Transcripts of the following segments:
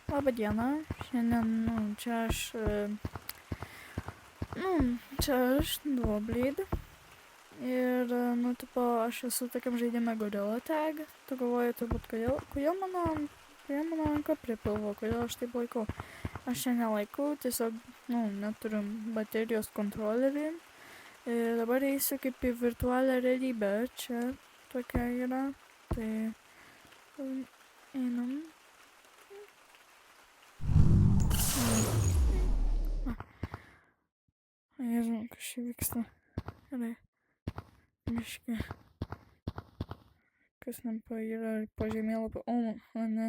Labą dieną. Šiandien, čia aš Duoblyd. Ir, aš esu tokiam žaidime Gorilla Tag. Tu galvoji turbūt, kodėl mano ranka prie pilvo, kodėl aš taip laikau. Aš čia nelaikau, tiesiog, neturiu baterijos kontrolerį. Ir dabar eisiu kaip į virtualią realybę. Čia tokia yra. Tai einam. Nežinau, kas čia vyksta. Gerai. Miške. Kas yra po žemėlapio. O ne.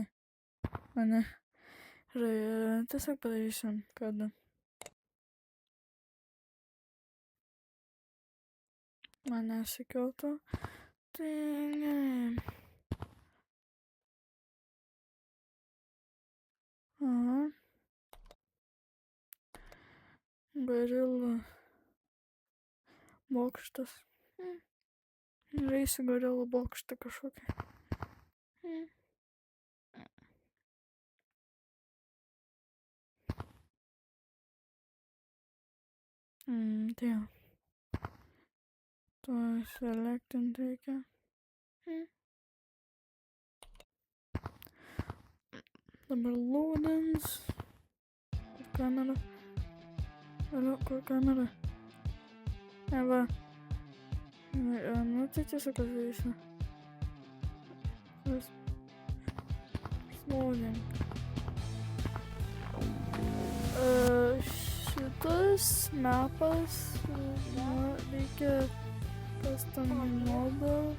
Gerai, tiesiog padarysiu, kad man nesikiltų. Tai gerai. Aha. Gorilla bokštas. Reisiu Gorilla bokštą kažkokį. Tai jau. To selektinti reikia. Dabar loadins. Kur kamera? Kur kamera? Va. Tai tiesiog padarysiu. Loading. Šitas mapas reikia custom model,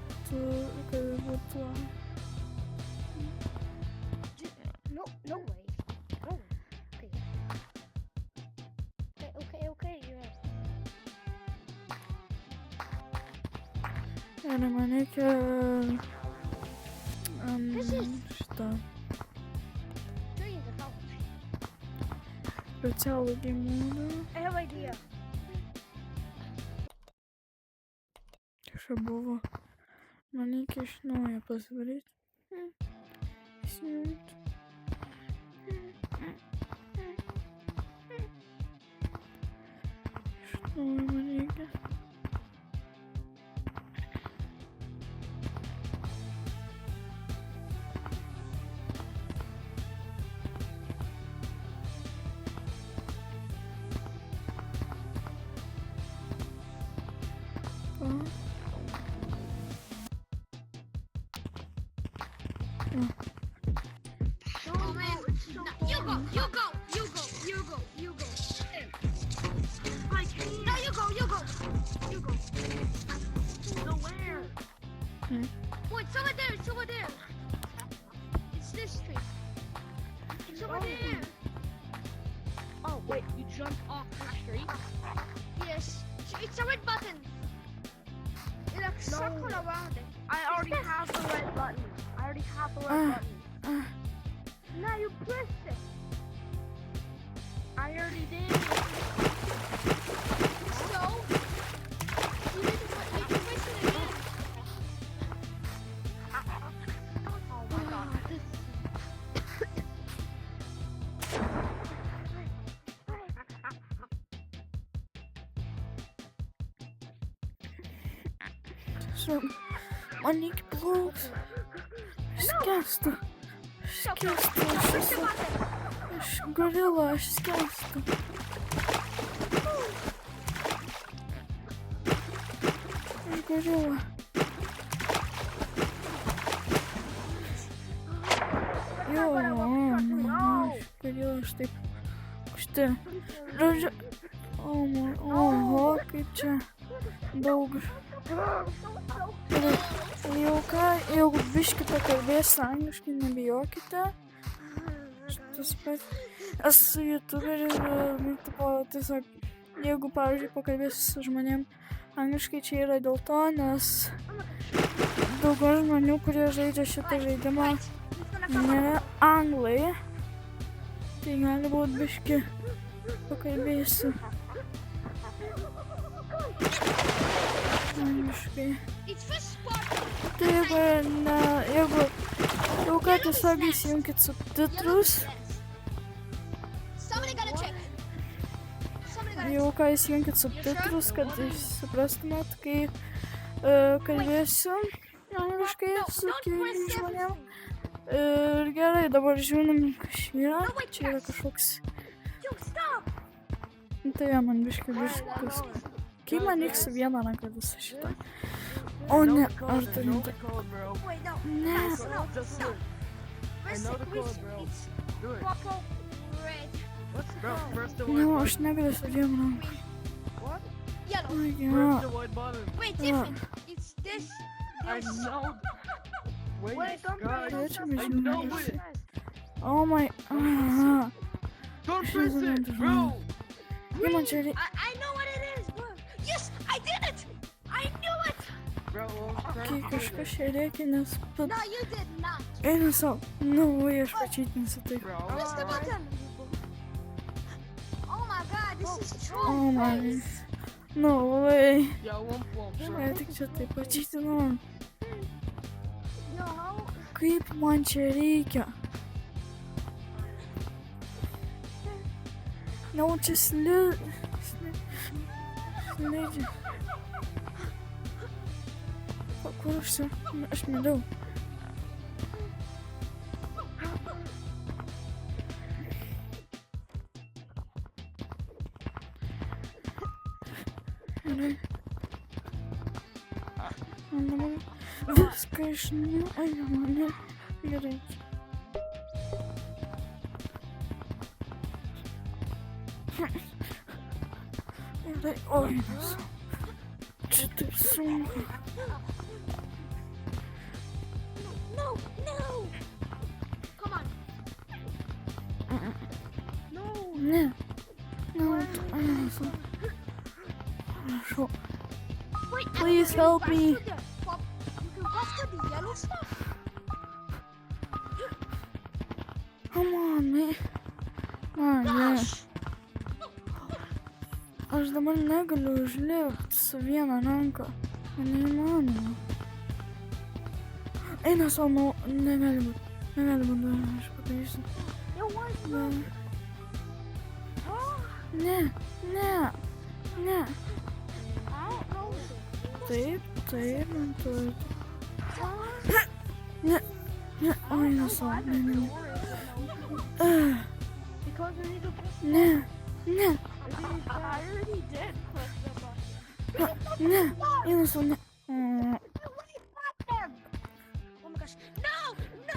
kad būtų. No way. Oh, okay, you're right. Ir man reikia šitą specialų gyvūną. I have an idea. Kažką buvo. Man reikia iš naujo pasidaryti. Įsijungti. Iš naujo man reikia. Oh man, you go. I can't. No, you go. No, where? Wait, it's over there. It's this street. It's over there. Oh, wait, you jumped off the street? Yes, it's a red button. It's a circle around it. I already have the red button. Now you press it. I already did. So, you need to press it again. Oh my god. So, man reikia plauks. Skęstu. Aš gorila, aš skęstu. Aš gorila. Aš gorila, aš taip. Štai. Žodžiu. Oho, kaip čia daug. Jeigu biškį pakalbėsiu angliškai, nebijokite. Tas pats. Esu youtuberis ir tiesiog, jeigu, pavyzdžiui, pakalbėsiu su žmonėm angliškai, čia yra dėl to, nes daugiau žmonių, kurie žaidžia šitą žaidimą, nėra anglai. Tai gali būt biškį pakalbėsiu angliškai. Tai jeigu jau ką tiesiog įsijunkit subtitrus jau ką įsijunkit subtitrus, kad suprastumėt, kai kalbėsiu angliškai su kitais žmonėm. Ir gerai, dabar žiūrim, kas yra. Čia yra kažkoks... Yo, stop! Tai jo, man viskas. Kaip man reiks su viena ranka visą šitą? O ne, ar turim tą... Wait, no. Ne. Guys, no, Just no. do it. I know the code, bro. It's Do it. purple, red, Bro, press the Ne, white aš button. negaliu su dviem rankom. green, What? yellow. Ai, Press gerai. the white button. Wait, Yeah. different. It's this, I this. know. Wait, don't guys. touch I me, know Junior. it. Oh my... Aha. Don't She's press an it, underground. bro. Kaip man čia reikia... I know what it is, bro. Yes, I did it! I knew it! Bro, Kai kažkas čia reikia, nes... No, you did not. Eina savo. Nu, vai, aš pačytinsiu tai. Bro, Press the button. Oh my god, this is true. Oh my... Nu, vai. yeah, one plump, bro. Ne, tik čia taip pačytinau. Yo, Kaip man čia reikia? Ne, o čia slidžia. O kur aš mėliau? Gerai. Man dabar viską ai, mane. Gerai. Gerai, oi, nes. Čia taip sunku. no, no. Come on. No. Ne. Ne, tu, prašau. Wait, Please you can help pass me. to the pop- You can pass to the yellow stuff. Come on, ne. Man, ne. Gosh. Aš dabar negaliu užlipti su viena ranka. Neįmanoma. Eina savo, nu, negali būt. Negali būt, aš padarysiu. Yo, what? Ne. Ne, ne, ne. I don't know. Taip, taip, man turi. Ne, ne, o eina savo, ne, ne, ne. Because we need to press Ne, ne, I already did press the button. ne, eina savo, ne. What is happening? Oh my gosh. No! No!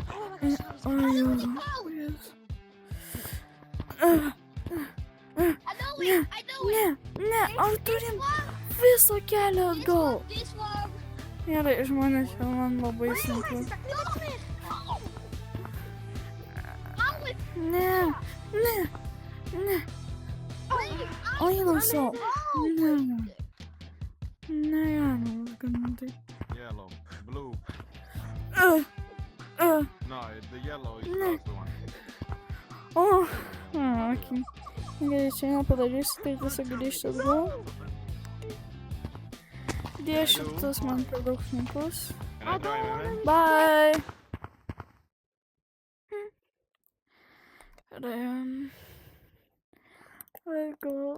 Oh my gosh. I was Oi, I know Jėzau, it. Jėzau. I know it. I know Ne, it. ne, ar This turim one, visą kelią this atgal? one, this one. Gerai, žmonės, jau man labai Wait, sunku. it's exactly like it. How it? Ne, ne, ne, Wait, o eina savo. oh, Ne, ne, galima gaminti. Yellow, blue. No, the yellow is No. the one. O, okei. Gerai, čia nepadarysiu, tai tiesiog grįžti atgal. Dėšimtas man per daug sunkus. Can I try, man? Bye! Gerai. Atgal.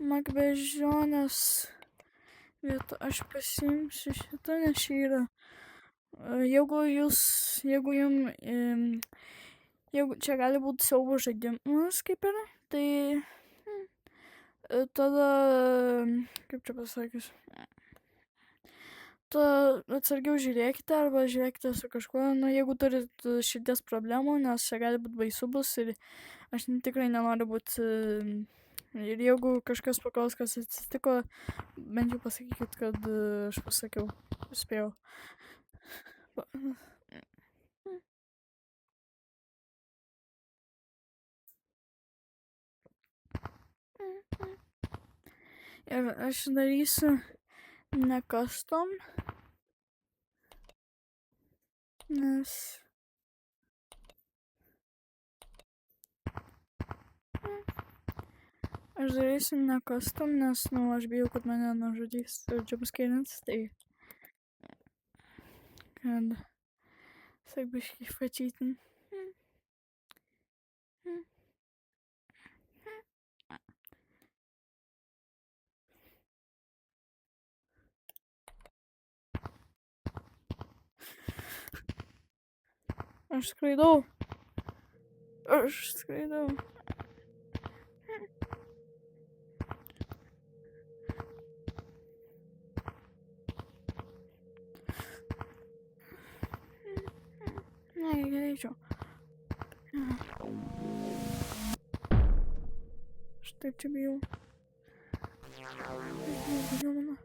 Makbežionės vietą aš pasiimsiu šitą, nes čia yra. Jeigu čia gali būti siaubo žaidimas, kaip yra, tai tada, kaip čia pasakius, atsargiau žiūrėkite arba žiūrėkite su kažkuo, nu, jeigu turit širdies problemų, nes čia gali būti baisu bus ir aš tikrai nenoriu būti, ir jeigu kažkas paklaus, kas atsitiko, bent jau pasakykit, kad aš pasakiau, spėjau. Ir aš darysiu ne custom, nes nu, aš bijau, kad mane nužudys jumpscarins, tai kad Tiesiog biškai fačytin. Aš skraidau. Ne, galėčiau. Aš taip čia bijau. Bijau mano.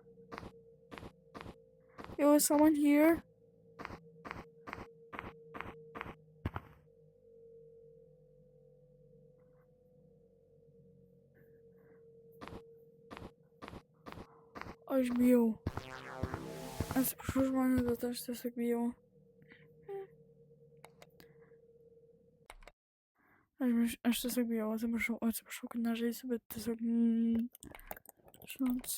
Yo, is someone here? Aš bijau. Atsiprašau žmonės, bet aš tiesiog bijau. Aš tiesiog bijau, atsiprašau, kad nežaisiu, bet tiesiog... Žinot.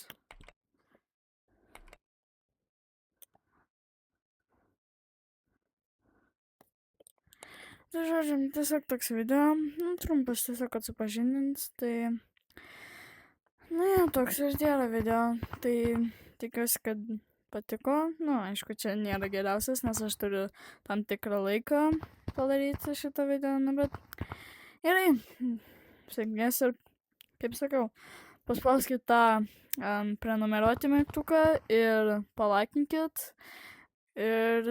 Tai žodžiu, tiesiog toks video, trumpas tiesiog atsipažinint, tai... Toks ir dėra video, tai tikiuosi, kad patiko. Aišku, čia nėra geriausias, nes aš turiu tam tikrą laiką padaryti šitą video, bet gerai, sėkmės ir, kaip sakiau, paspauskit tą prenumeruoti mygtuką ir palaikinkit ir